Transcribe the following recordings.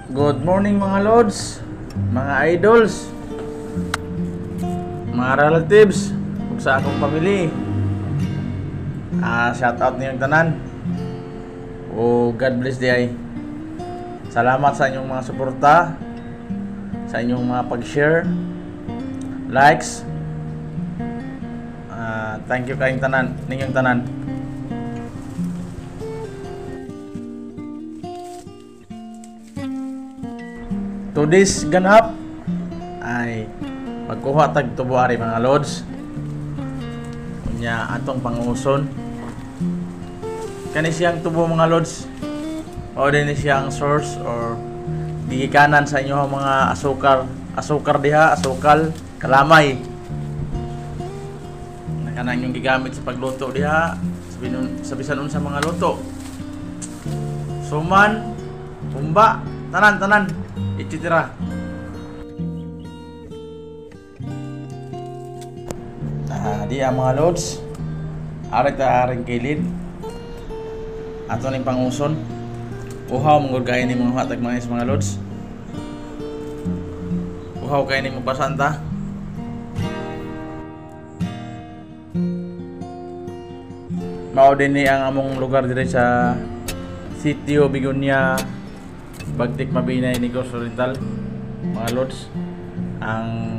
Good morning mga lords, mga idols, mga relatives, ug sa akong pamilya. Shout out niyong tanan. O God bless di ay. Salamat sa inyong mga suporta, sa inyong mga pag-share, likes. Thank you kayong tanan, ninyong tanan. Today's ganap ay magkuha tag tubuari mga lords. Unya atong panguson. Kani siyang tubo mga lords. O din siyang source or gigikanan sa inyo mga asukar diha, asukal, kalamay. Kanang yung gigamit sa pagluto diha, sa bisan unsa mga luto. Suman, humba, tanan etc. Di ang mga loads aring kilid ato ning panguson uhaw mong gaya ni mga hatag mga loads uhaw kay ni mo pasanta mao din ni ang among lugar dire sa Sitio Bigunya, Bagtik Mabinay, Negros Oriental mga lods. Ang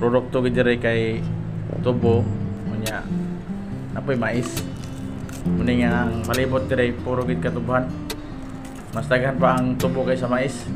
produkto gidire kay tubo unya napoy mais muni nga ang palibot dire puro gid katubuhan, mas daghan pa ang tubo kaysa mais.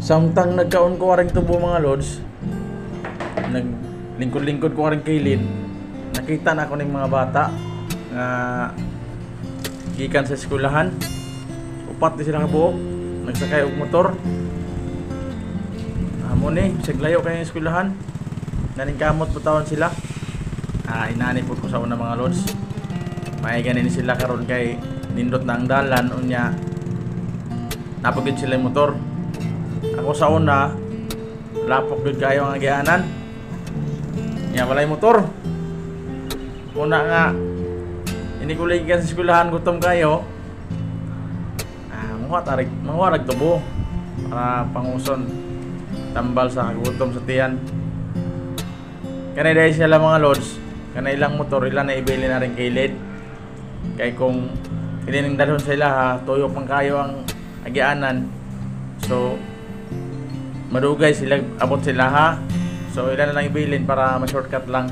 Samtang nagkaon ko aring tubo mga lods, naglingkod-lingkod ko aring kilid, nakita na ako ng mga bata nga gikan sa eskwelahan. Upat di sila kabuok, nagsakay og motor. Amo ni siglayo kay eskwelahan, naning kamot putawan sila. Inani pud ko sa una mga lods. May ganin sila karon kay nindot na ang dalan unya napagid sila yung motor. Ako sa una, lapok gud kayo ang agianan. Nya walay motor. Una nga ini kulay ka sa eskwelahan gutom kayo. Manguha tubo para panguson tambal sa gutom sa tiyan. Kanay dahil sila mga lods, kanay ilang motor ilan na ibili na rin kilid. Kay kung ilining dalhon sila tuyok man kayo ang agianan. So madugay sila, abot sila ha. So ilan na lang ibilin para ma-shortcut lang.